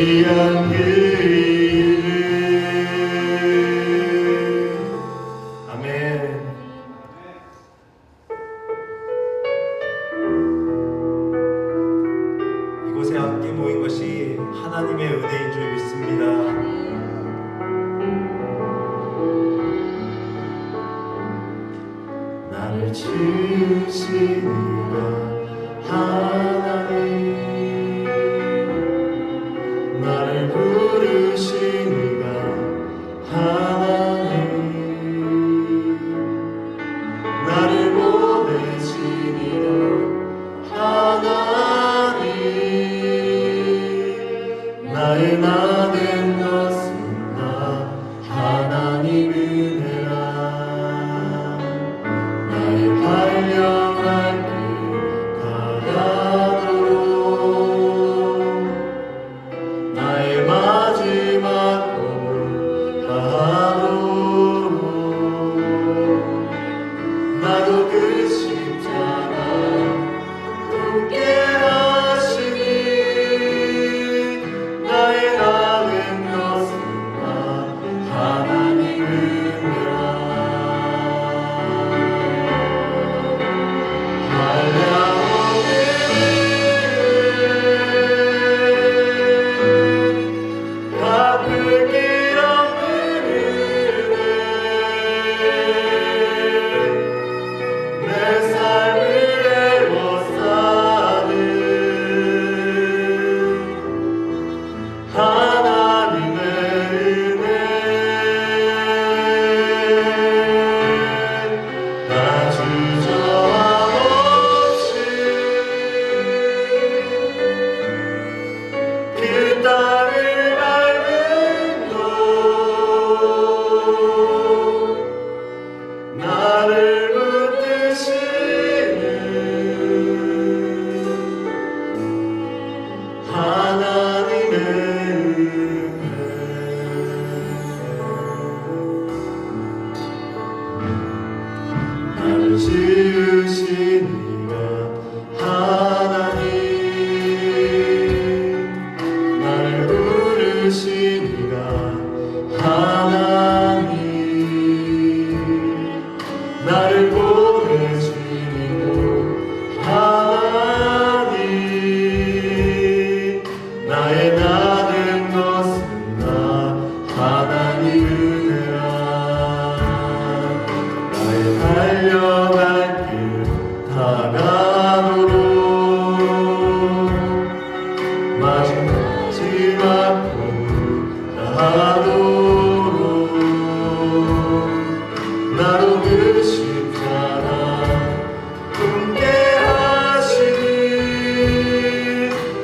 귀한 그 이름. 아멘. 이곳에 함께 모인 것이 하나님의 은혜인 줄 믿습니다. 나를 지으신 이가 하나님, 나를 부르신 이가 하나님, 나를 보내신 이가 하나님, 나의 나 된 것은 다 하나님 은혜라. 나의 발령할 길 다하도록, 나의 마지막 꿈을 다하도록, 나도 그 십자가 굳게 하시니, 나의 나 된 것은 다 하나님 은혜라. 나를 붙드시는 하나님의 은혜. 나를 지으신 이가 하나님, 나를 부르신 이가 하나님, 나를 보내신 이도 하나님, 나의 나 된 것은 다 하나님 은혜라. 나의 달려갈 길 다가도록, 마지막 꿈을 다하도록, 나로 그 십자가 굳게 하시니,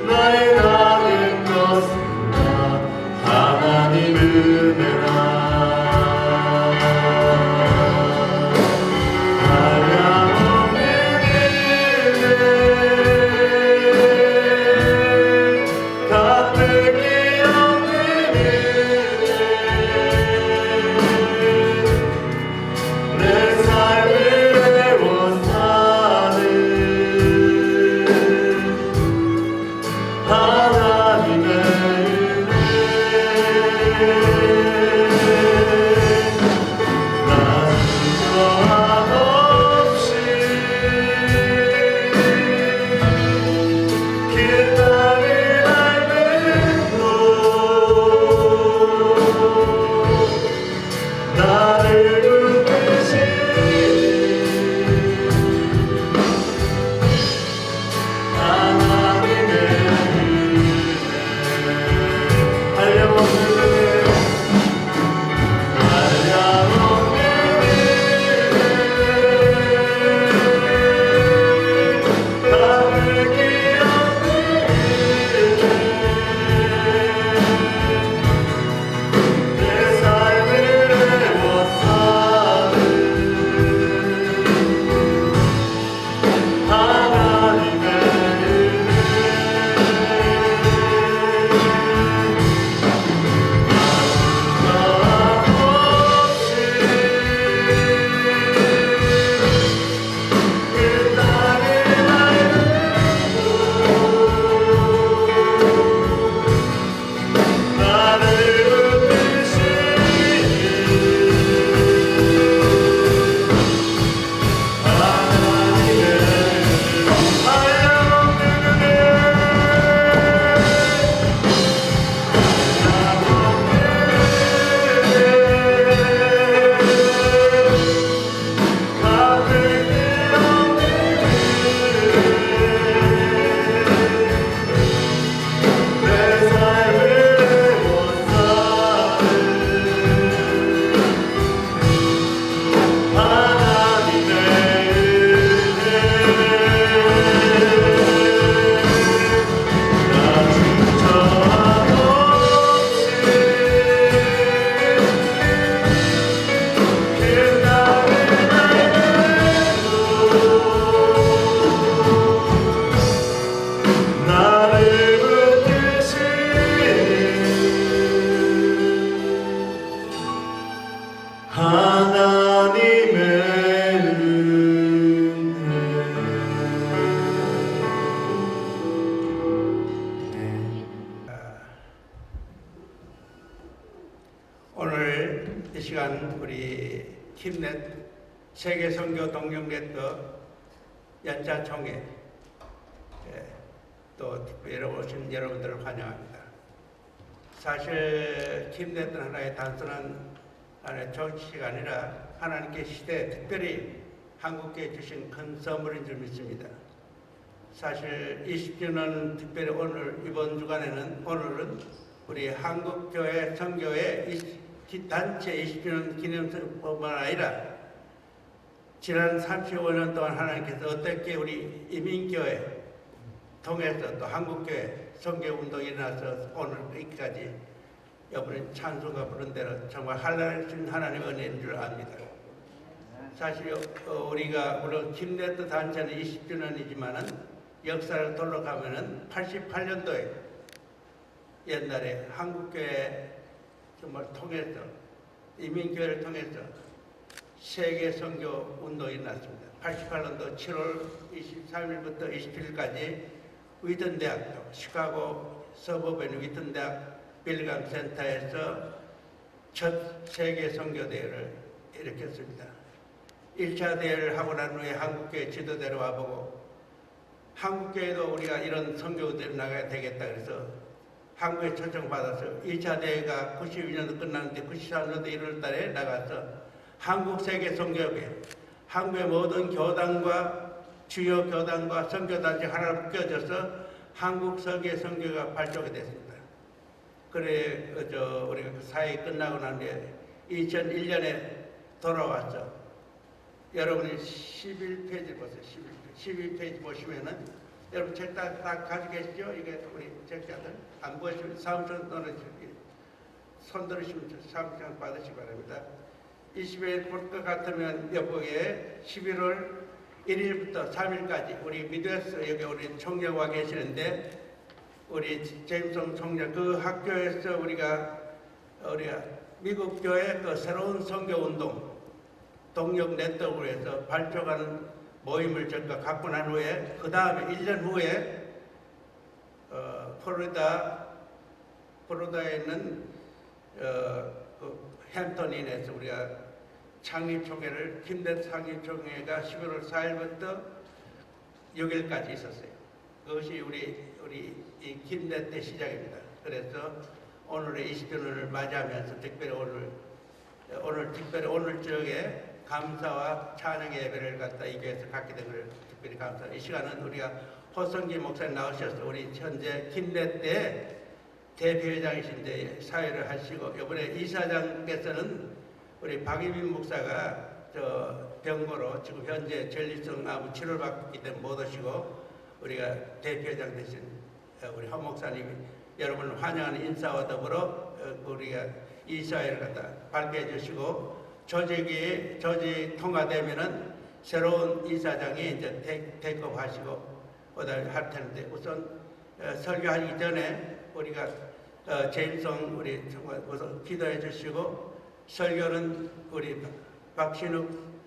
나의 나 된 것은 다 하나님 은혜라. 한량없는 은혜, 갚을 길 없는 은혜, 오늘 이 시간 우리 킴넷 세계선교 동력네트워크 연차총회 또 특별히 오신 여러분들을 환영합니다. 사실 킴넷은 하나의 단순한 하나의 정치가 아니라 하나님께 시대에 특별히 한국교회에 주신 큰 선물인 줄 믿습니다. 사실 20주년 특별히 오늘 이번 주간에는 오늘은 우리 한국교회 선교회 단체 20주년 기념뿐만 아니라 지난 35년 동안 하나님께서 어떻게 우리 이민교회 통해서 또 한국교회 선교운동이 일어나서 오늘까지 여러분이 찬송가 부른 대로 정말 하나님 은혜인 줄 압니다. 사실 우리가 물론 킴넷 단체는 20주년이지만은 역사를 돌아가면은 88년도에 옛날에 한국교회 정말 통해서 이민교회를 통해서 세계 선교 운동이 일어났습니다. 88년도 7월 23일부터 27일까지 위튼 대학교 시카고 서버벤 위튼 대학 빌감 센터에서 첫 세계 선교 대회를 일으켰습니다. 1차 대회를 하고 난 후에 한국교회 지도대로 와보고 한국교회도 우리가 이런 선교대로 나가야 되겠다 그래서 한국에 초청받아서 1차 대회가 92년도 끝났는데 93년도 1월 달에 나가서 한국 세계 선교회 한국의 모든 교단과 주요 교단과 선교단체 하나로 묶여져서 한국 세계 선교가 발족이 됐습니다. 그래 우리가 그 사회 끝나고 난 뒤에 2001년에 돌아왔죠. 여러분이 11페이지 보세요. 11페이지 보시면은 여러분 책 다 가지고 계시죠? 이게 우리 책자들 안 보시면 사무장 손 들으시면 사무장 받으시기 바랍니다. 20일 볼 것 같으면 여보에 11월 1일부터 3일까지 우리 미드웨스트 여기 우리 총장 와 계시는데 우리 제임송 총장 그 학교에서 우리가 미국 교회 그 새로운 선교 운동 동력 네트워크에서 발족하는 모임을 저희가 갖고 난 후에 그 다음에 1년 후에 플로리다에 있는 그 햄턴인에서 우리가 창립총회를 킴넷 창립총회가 11월 4일부터 6일까지 있었어요. 그것이 우리 이 킴넷 때 시작입니다. 그래서 오늘의 20주년을 맞이하면서 특별히 오늘 저녁에 감사와 찬양의 예배를 갖다 이 교회에서 갖게 된 것을 특별히 감사합니다. 이 시간은 우리가 호성기 목사님 나오셔서 우리 현재 킴넷 때 대표회장이신데 사회를 하시고 이번에 이사장께서는 우리 박이민 목사가 병고로 지금 현재 전립선암 치료를 받기 때문에 못 오시고 우리가 대표회장 되신 우리 허 목사님이 여러분을 환영하는 인사와 더불어 우리가 이 사회를 갖다 발표해 주시고 조직 통과되면은 새로운 이사장이 이제 테이크업하시고 그다음에 할 텐데 우선 설교하기 전에 우리가 제임송 우리 정말 우선 기도해 주시고 설교는 우리 박신욱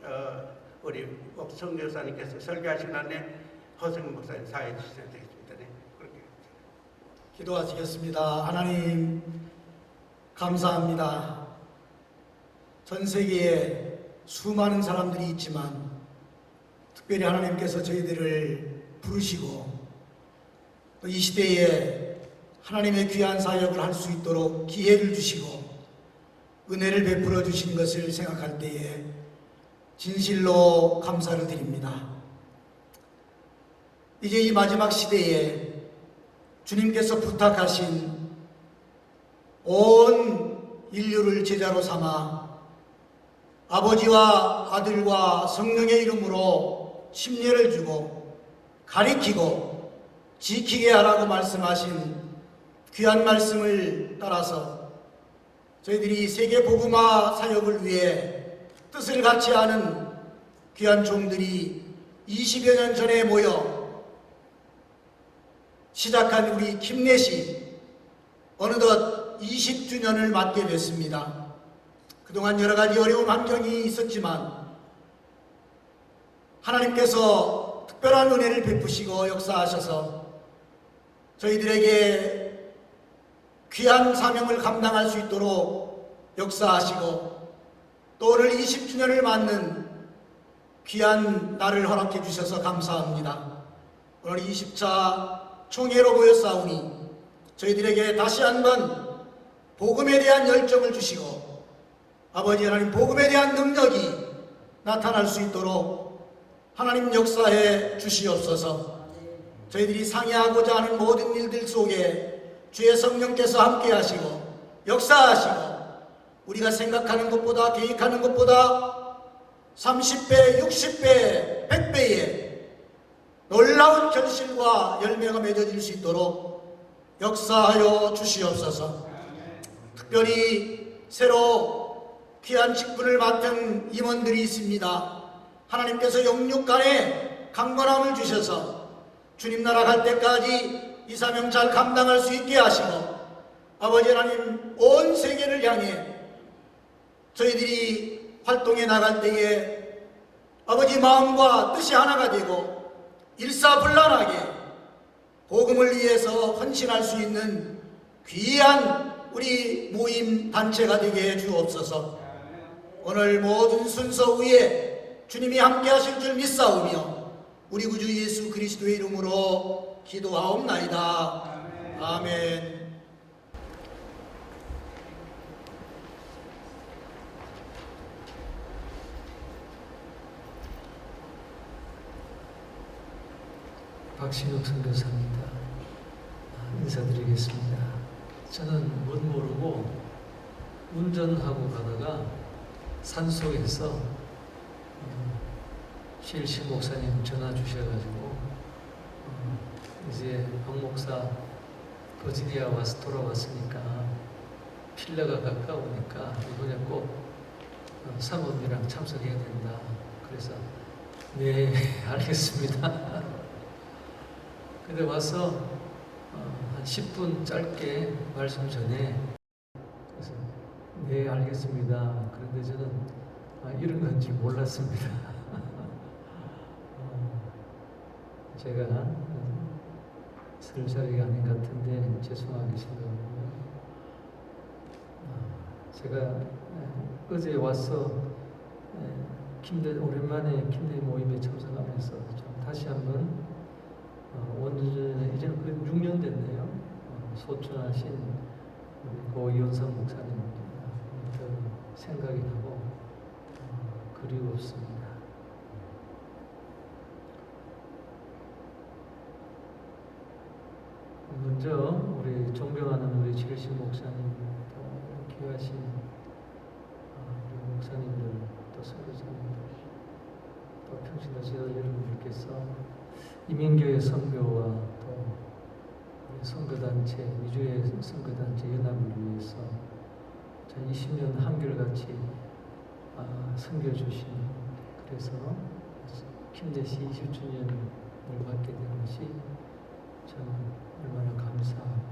우리 선교사님께서 설교하시는 안에 허승 목사님 사회해 주셔야 되겠습니다. 네, 그렇게 기도하시겠습니다. 하나님 감사합니다. 전 세계에 수많은 사람들이 있지만 특별히 하나님께서 저희들을 부르시고 또 이 시대에 하나님의 귀한 사역을 할 수 있도록 기회를 주시고 은혜를 베풀어 주신 것을 생각할 때에 진실로 감사를 드립니다. 이제 이 마지막 시대에 주님께서 부탁하신 온 인류를 제자로 삼아 아버지와 아들과 성령의 이름으로 침례를 주고 가리키고 지키게 하라고 말씀하신 귀한 말씀을 따라서 저희들이 세계 복음화 사역을 위해 뜻을 같이 하는 귀한 종들이 20여 년 전에 모여 시작한 우리 킴넷이 어느덧 20주년을 맞게 됐습니다. 그동안 여러 가지 어려운 환경이 있었지만 하나님께서 특별한 은혜를 베푸시고 역사하셔서 저희들에게 귀한 사명을 감당할 수 있도록 역사하시고 또 오늘 20주년을 맞는 귀한 날을 허락해 주셔서 감사합니다. 오늘 20차 총회로 모였사오니 저희들에게 다시 한번 복음에 대한 열정을 주시고 아버지 하나님 복음에 대한 능력이 나타날 수 있도록 하나님 역사해 주시옵소서. 저희들이 상의하고자 하는 모든 일들 속에 주의 성령께서 함께 하시고 역사하시고 우리가 생각하는 것보다 계획하는 것보다 30배, 60배, 100배의 놀라운 결실과 열매가 맺어질 수 있도록 역사하여 주시옵소서. 특별히 새로 귀한 직분을 맡은 임원들이 있습니다. 하나님께서 영육간에 강건함을 주셔서 주님 나라 갈 때까지 이 사명 잘 감당할 수 있게 하시고 아버지 하나님 온 세계를 향해 저희들이 활동해 나갈 때에 아버지 마음과 뜻이 하나가 되고 일사불란하게 복음을 위해서 헌신할 수 있는 귀한 우리 모임 단체가 되게 해 주옵소서. 오늘 모든 순서 위에 주님이 함께 하실 줄 믿사오며 우리 구주 예수 그리스도의 이름으로 기도하옵나이다. 아멘. 박신욱 선교사입니다. 인사드리겠습니다. 저는 못 모르고 운전하고 가다가 산속에서 실신 목사님 전화 주셔가지고 이제 박 목사 버지니아 와서 돌아왔으니까 필러가 가까우니까 이번에 꼭 사모님이랑 참석해야 된다. 그래서 네 알겠습니다. 근데 와서 한 10분 짧게 말씀 전에 그래서 네 알겠습니다. 그런데 저는 이런 건 줄 몰랐습니다. 제가 설 자리가 아닌 것 같은데 죄송하게 생각하고요. 제가 어제 와서 오랜만에 김대 모임에 참석하면서 좀 다시 한번 원주전에 이제는 거의 6년 됐네요. 소천하신 우리 고이원상 목사님입니다. 생각이 나고 그리웠습니다. 먼저 우리 존경하는 우리 최일신 목사님, 또 귀하신 우리 목사님들, 또 선교사님들, 또 평신도 지도 여러분들께서 이민교회 선교와 또 우리 선교단체, 미주의 선교단체 연합을 위해서 20년 한결같이 섬겨주신, 그래서 김대시 20주년을 맞게 된 것이 참 얼마나 감사하고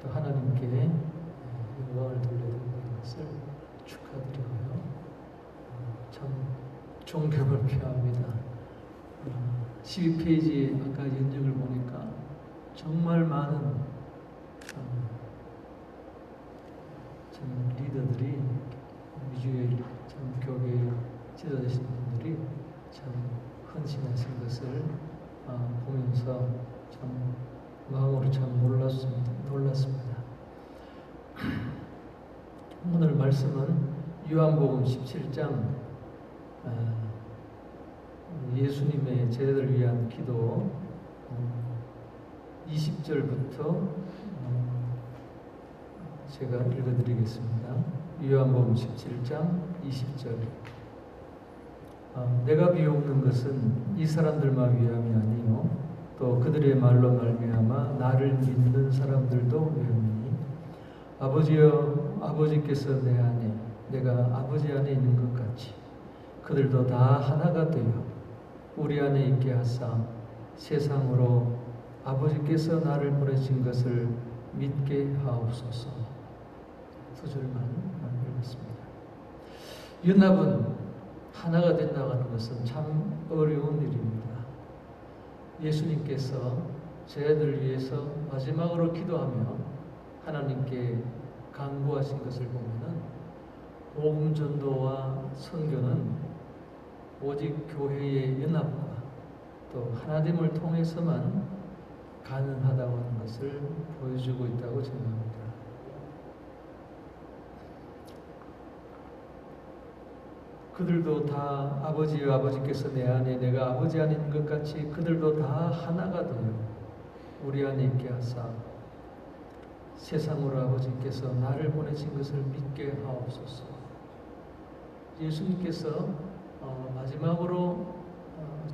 또 하나님께 영광을 돌려드리는 것을 축하드리고요. 참 존경을 표합니다. 12페이지 아까 연적을 보니까 정말 많은 참 리더들이 미주의 참 교회 지도자신 분들이 참 헌신하신 것을 보면서 참 마음으로 참 놀랐습니다. 오늘 말씀은 요한복음 17장 예수님의 제자들을 위한 기도 20절부터 제가 읽어드리겠습니다. 요한복음 17장 20절. 내가 비웃는 것은 이 사람들만 위함이 아니요 또 그들의 말로 말미암아 나를 믿는 사람들도 위함이니 아버지여 아버지께서 내 안에 내가 아버지 안에 있는 것 같이 그들도 다 하나가 되어 우리 안에 있게 하사 세상으로 아버지께서 나를 보내신 것을 믿게 하옵소서. 두 줄만 읽겠습니다. 연합은 하나가 된다는 것은 참 어려운 일입니다. 예수님께서 저희들 위해서 마지막으로 기도하며 하나님께 강구하신 것을 보면은 복음 전도와 선교는 오직 교회의 연합과 또 하나됨을 통해서만 가능하다고 하는 것을 보여주고 있다고 생각합니다. 그들도 다 아버지여 아버지께서 내 안에 내가 아버지 안에 있는 것 같이 그들도 다 하나가 되어 우리 안에 있게 하사 세상으로 아버지께서 나를 보내신 것을 믿게 하옵소서. 예수님께서 마지막으로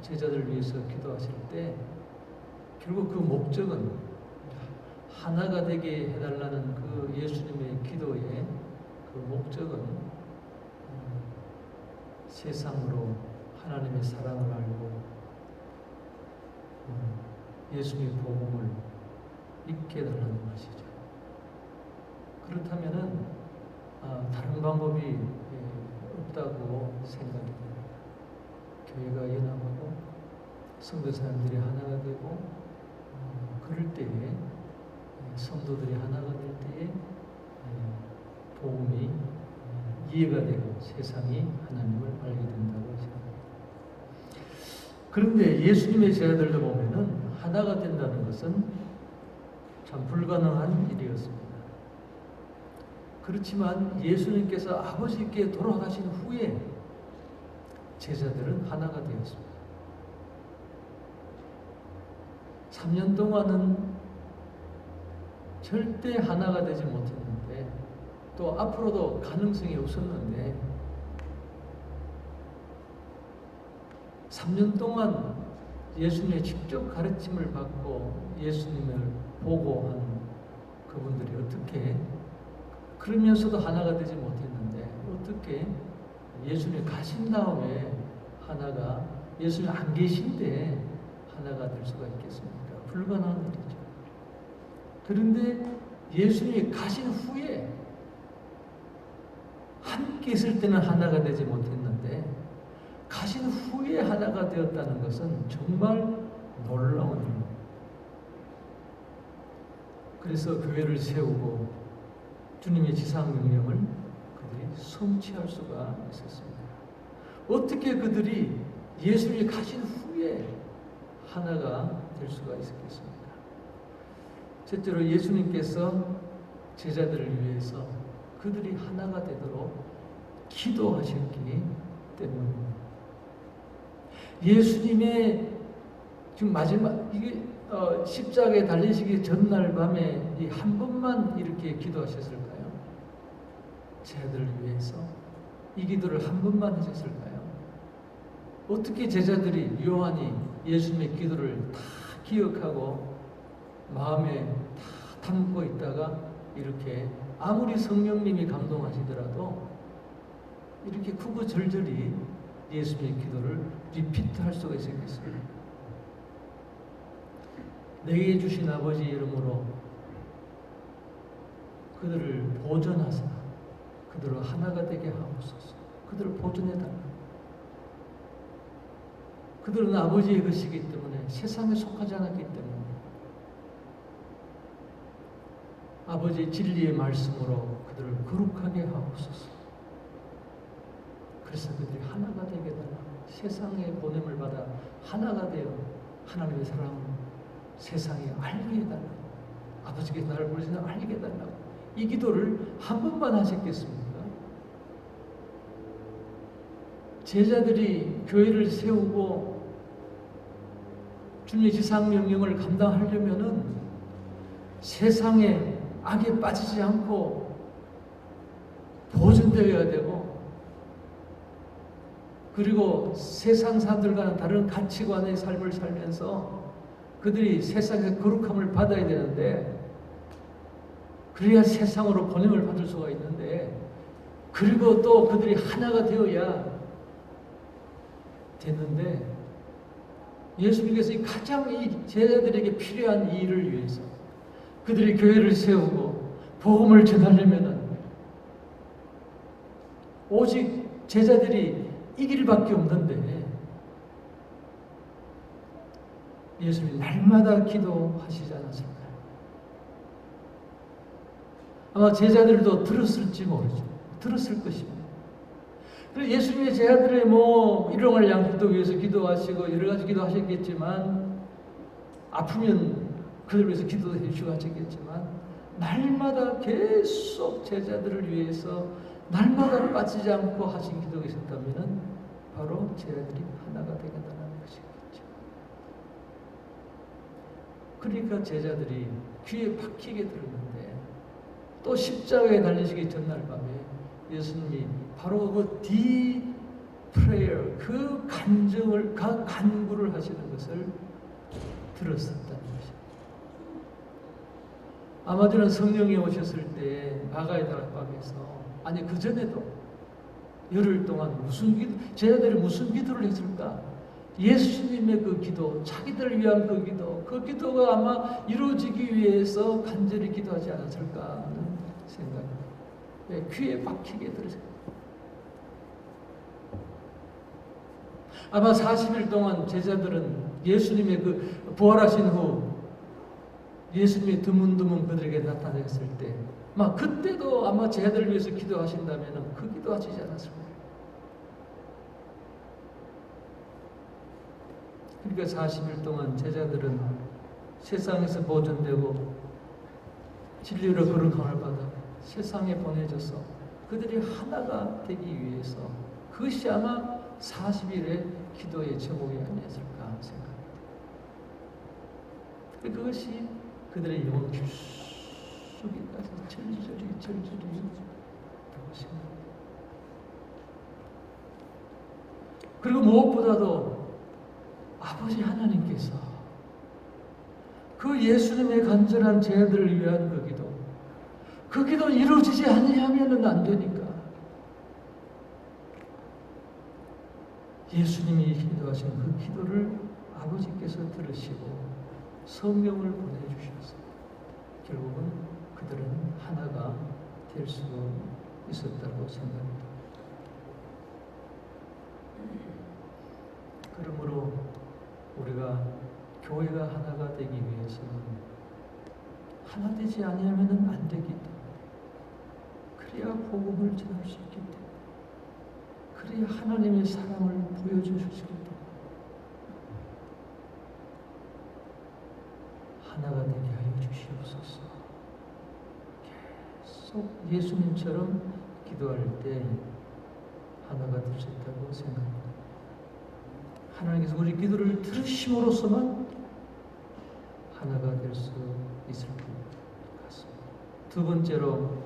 제자들을 위해서 기도하실 때 결국 그 목적은 하나가 되게 해달라는 그 예수님의 기도의 그 목적은 세상으로 하나님의 사랑을 알고 예수님의 복음을 믿게 해달라는 것이죠. 그렇다면은 다른 방법이 없다고 생각이 됩니다. 교회가 연합하고 성도 사람들이 하나가 되고 그럴 때에 성도들이 하나가 될 때에 복음이 이해가 되고 세상이 하나님을 알게 된다고 생각합니다. 그런데 예수님의 제자들도 보면은 하나가 된다는 것은 참 불가능한 일이었습니다. 그렇지만 예수님께서 아버지께 돌아가신 후에 제자들은 하나가 되었습니다. 3년 동안은 절대 하나가 되지 못했는데 또 앞으로도 가능성이 없었는데 3년 동안 예수님의 직접 가르침을 받고 예수님을 보고 한 그분들이 어떻게 그러면서도 하나가 되지 못했는데 어떻게 예수님 가신 다음에 하나가 예수님 안 계신데 하나가 될 수가 있겠습니까? 불가능한 일이죠. 그런데 예수님이 가신 후에 함께 있을 때는 하나가 되지 못했는데 가신 후에 하나가 되었다는 것은 정말 놀라운 일입니다. 그래서 교회를 세우고 주님의 지상명령을 그들이 성취할 수가 있었습니다. 어떻게 그들이 예수님이 가신 후에 하나가 될 수가 있었겠습니까? 첫째로 예수님께서 제자들을 위해서 그들이 하나가 되도록 기도하셨기 때문입니다. 예수님의 지금 마지막 이게 십자가에 달리시기 전날 밤에 이 한 번만 이렇게 기도하셨을까요? 제자들을 위해서 이 기도를 한 번만 하셨을까요? 어떻게 제자들이 요한이 예수님의 기도를 다 기억하고 마음에 다 담고 있다가 이렇게 아무리 성령님이 감동하시더라도 이렇게 구구절절히 예수님의 기도를 리피트할 수가 있었겠습니까? 내게 주신 아버지 이름으로 그들을 보존하사 그들을 하나가 되게 하옵소서. 그들을 보존해달라. 그들은 아버지의 것이기 때문에 세상에 속하지 않았기 때문에 아버지의 진리의 말씀으로 그들을 거룩하게 하옵소서. 그래서 그들이 하나가 되게 해달라. 세상의 보냄을 받아 하나가 되어 하나님의 사랑을 세상에 알게 해달라. 아버지께서 나를 부르시는 알게 해달라고. 이 기도를 한 번만 하셨겠습니까? 제자들이 교회를 세우고 주님의 지상명령을 감당하려면은 세상에 악에 빠지지 않고 보존되어야 되고 그리고 세상 사람들과는 다른 가치관의 삶을 살면서 그들이 세상의 거룩함을 받아야 되는데 그래야 세상으로 보냄을 받을 수가 있는데 그리고 또 그들이 하나가 되어야 됐는데 예수님께서 가장 이 제자들에게 필요한 이 일을 위해서 그들이 교회를 세우고 복음을 전하려면은 오직 제자들이 이 길밖에 없는데 예수님이 날마다 기도하시지 않았을까요? 아마 제자들도 들었을지 모르죠. 들었을 것입니다. 그래서 예수님의 제자들의 뭐 일용할 양식도 위해서 기도하시고 여러 가지 기도하셨겠지만, 아프면 그들 위해서 기도해 주시고 하셨겠지만, 날마다 계속 제자들을 위해서 날마다 빠지지 않고 하신 기도가 있었다면 바로 제자들이 하나가 되겠다는 것이겠죠. 그러니까 제자들이 귀에 박히게 들었는데, 또 십자가에 달리시기 전날 밤에 예수님이 바로 그 deep prayer, 그 간증을, 그 간구를 하시는 것을 들었었다는 것입니다. 아마 저는 성령이 오셨을 때 마가의 다락방에서, 아니 그 전에도 열흘 동안 무슨 기도, 제자들이 무슨 기도를 했을까? 예수님의 그 기도, 자기들을 위한 그 기도, 그 기도가 아마 이루어지기 위해서 간절히 기도하지 않았을까 하는 생각입니다. 네, 귀에 박히게 들으세요. 아마 40일 동안 제자들은 예수님의 그 부활하신 후 예수님이 드문드문 그들에게 나타났을 때, 막 그때도 아마 제자들을 위해서 기도하신다면 그 기도하시지 않았을 거예요. 그러니까 40일 동안 제자들은 세상에서 보존되고 진리로 거룩함을 받아 세상에 보내져서 그들이 하나가 되기 위해서, 그것이 아마 40일의 기도의 제목이 아니었을까 생각합니다. 그것이 그들의 영혼 깊숙이까지 절절히 되었습니다. 그리고 무엇보다도 아버지 하나님께서 그 예수님의 간절한 제자들을 위한 그 기도 이루어지지 아니하면 안 되니까 예수님이 기도하신 그 기도를 아버지께서 들으시고 성령을 보내주셔서 결국은 그들은 하나가 될 수 있었다고 생각합니다. 그러므로 우리가 교회가 하나가 되기 위해서는 하나 되지 아니하면 안 되기 때문에, 그래야 복음을 전할 수 있기 때문에, 그래야 하나님의 사랑을 보여주실 수 있기 때문에 하나가 되게 하여 주시옵소서. 계속 예수님처럼 기도할 때 하나가 될 수 있다고 생각합니다. 하나님께서 우리 기도를 들으심으로써만 하나가 될 수 있을 것 같습니다. 두 번째로,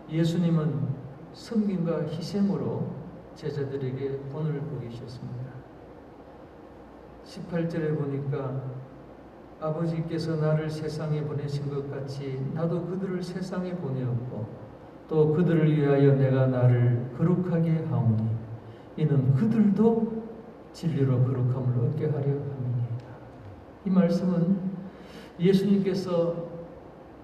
예수님은 섬김과 희생으로 제자들에게 본을 보이셨습니다. 18절에 보니까 아버지께서 나를 세상에 보내신 것 같이 나도 그들을 세상에 보내었고 또 그들을 위하여 내가 나를 거룩하게 하오니 이는 그들도 진리로 거룩함을 얻게 하려 함이니이다. 이 말씀은 예수님께서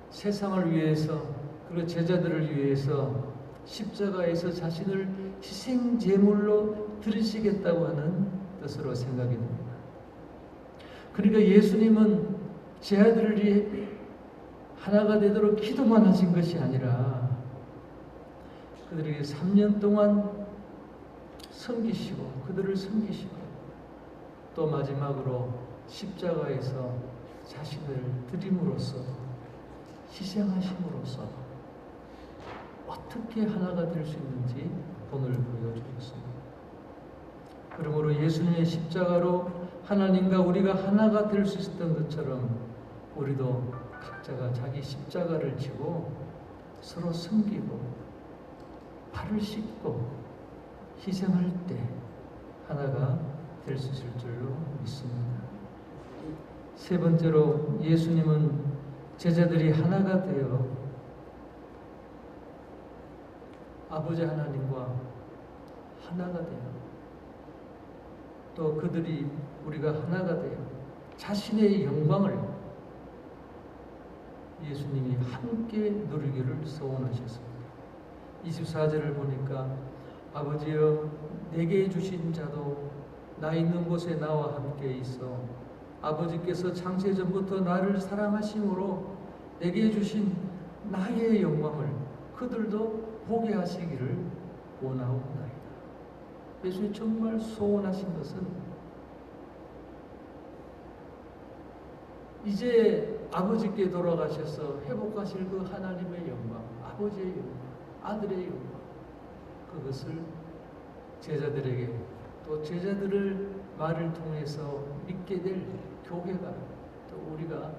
세상을 위해서 그리고 제자들을 위해서 십자가에서 자신을 희생 제물로 드리시겠다고 하는 뜻으로 생각이 됩니다. 그러니까 예수님은 제자들이 하나가 되도록 기도만 하신 것이 아니라 그들에게 3년 동안 섬기시고 그들을 섬기시고 또 마지막으로 십자가에서 자신을 드림으로써 희생하심으로써 어떻게 하나가 될 수 있는지 본을 보여주셨습니다. 그러므로 예수님의 십자가로 하나님과 우리가 하나가 될 수 있었던 것처럼 우리도 각자가 자기 십자가를 지고 서로 섬기고 발을 씻고 희생할 때 하나가 될 수 있을 줄로 믿습니다. 세 번째로, 예수님은 제자들이 하나가 되어 아버지 하나님과 하나가 되어 또 그들이 우리가 하나가 되어 자신의 영광을 예수님이 함께 누리기를 소원하셨습니다. 24절을 보니까 아버지여 내게 주신 자도 나 있는 곳에 나와 함께 있어 아버지께서 창세 전부터 나를 사랑하심으로 내게 주신 나의 영광을 그들도 보게 하시기를 원하옵나이다. 예수님이 정말 소원하신 것은 이제 아버지께 돌아가셔서 회복하실 그 하나님의 영광, 아버지의 영광, 아들의 영광, 그것을 제자들에게 또 제자들을 말을 통해서 믿게 될 교회가 또 우리가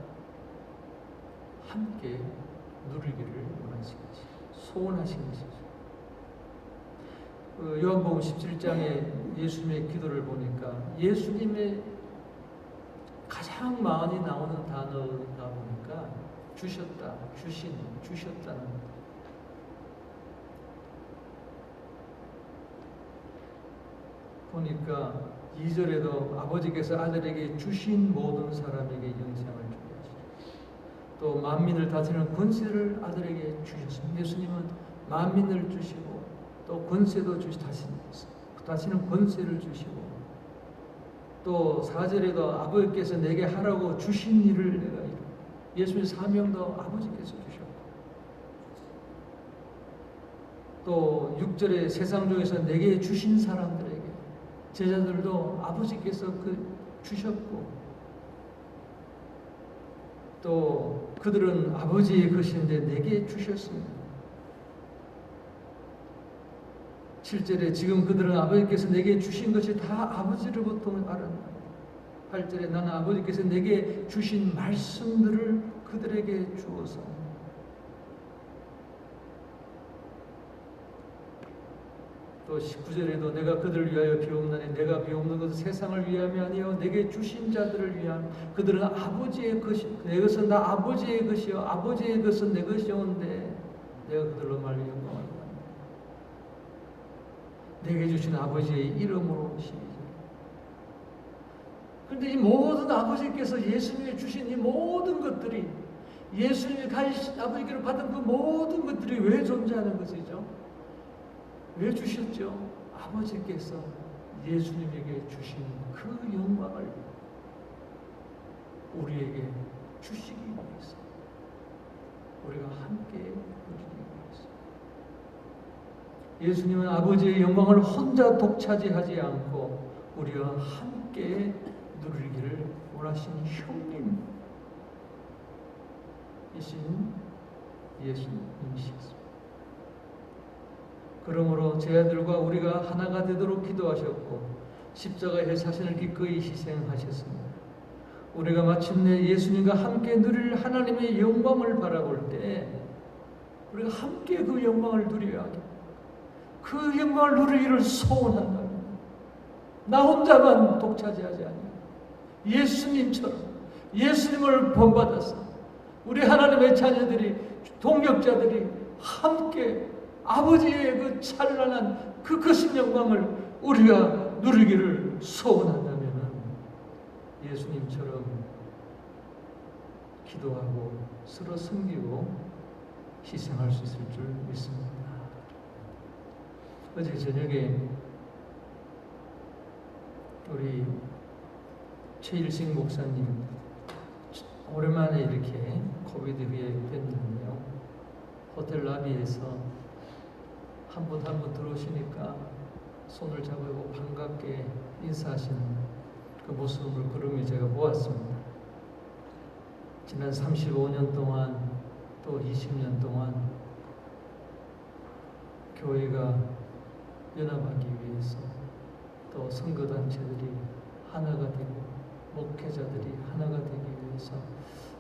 함께 누리기를 원하신 것이죠. 소원하신 것이죠. 요한복음 17장에 예수님의 기도를 보니까 예수님의 가장 많이 나오는 단어가 보니까 주셨다, 주신, 주셨다는 보니까 2절에도 아버지께서 아들에게 주신 모든 사람에게 영생을 주게 하시고 또 만민을 다스리는 권세를 아들에게 주셨습니다. 예수님은 만민을 주시고 또 권세도 다시는 권세를 주시고 또 4절에도 아버지께서 내게 하라고 주신 일을 내가 이루고 예수의 사명도 아버지께서 주셨고 또 6절에 세상 중에서 내게 주신 사람들에게 제자들도 아버지께서 주셨고 또 그들은 아버지의 것인데 내게 주셨습니다. 7절에 지금 그들은 아버지께서 내게 주신 것이 다 아버지로부터 알았나이다. 8절에 나는 아버지께서 내게 주신 말씀들을 그들에게 주어서 또 19절에도 내가 그들을 위하여 비옵나니 내가 비옵는 것은 세상을 위함이 아니요 내게 주신 자들을 위함. 그들은 아버지의 것이 내 것은 다 아버지의 것이요 아버지의 것은 내 것이온데 내가 그들로 말미 영광을 받는다. 내게 주신 아버지의 이름으로 시작. 그런데 이 모든 아버지께서 예수님이 주신 이 모든 것들이 예수님이 아버지께로 받은 그 모든 것들이 왜 존재하는 것이죠? 왜 주셨죠? 아버지께서 예수님에게 주신 그 영광을 우리에게 주시기 위해서 우리가 함께 누리기 위해서 예수님은 아버지의 영광을 혼자 독차지하지 않고 우리와 함께 누리기를 원하신 형님이신 예수님이셨습니다. 그러므로 제 아들과 우리가 하나가 되도록 기도하셨고 십자가에 자신을 기꺼이 희생하셨습니다. 우리가 마침내 예수님과 함께 누릴 하나님의 영광을 바라볼 때 우리가 함께 그 영광을 누려야 합니다. 그 영광을 누리기를 소원한다면 나 혼자만 독차지하지 아니하고 예수님처럼 예수님을 본받아서 우리 하나님의 자녀들이 동역자들이 함께 아버지의 그 찬란한 그 크신 영광을 우리가 누리기를 소원한다면 예수님처럼 기도하고 서로 섬기고 희생할 수 있을 줄 믿습니다. 어제 저녁에 우리 최일식 목사님 오랜만에 이렇게 코비드 후에 뵀는데요. 호텔 라비에서 한 분 한 분 들어오시니까 손을 잡고 반갑게 인사하시는 그 모습을 그림이 제가 보았습니다. 지난 35년 동안 또 20년 동안 교회가 연합하기 위해서 또 선교단체들이 하나가 되고 목회자들이 하나가 되기 위해서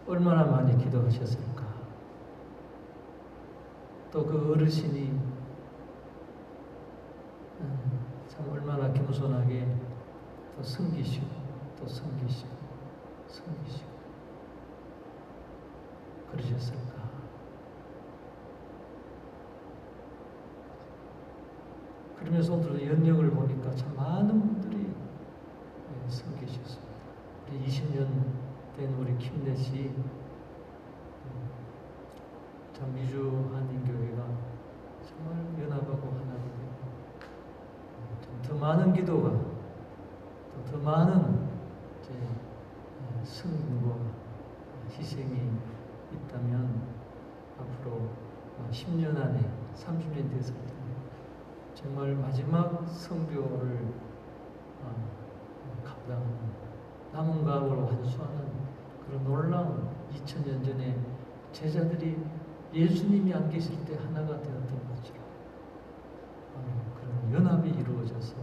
얼마나 많이 기도하셨을까. 또 그 어르신이 참 얼마나 겸손하게 또 섬기시고 또 섬기시고 섬기시고 그러셨을까. 그러면서 오늘 연령을 보니까 참 많은 분들이 섬기셨습니다. 우리 20년 된 우리 김내시 참 미주 한인교회가 정말 연합하고 하나가 되고 더 많은 기도가 더 많은 승부와 희생이 있다면 앞으로 10년 안에 30년 됐을 때 정말 마지막 성교를 감당하는 남은 가옥을 완수하는 그런 놀라운 2000년 전에 제자들이 예수님이 안 계실 때 하나가 되었던 것처럼 그런 연합이 이루어져서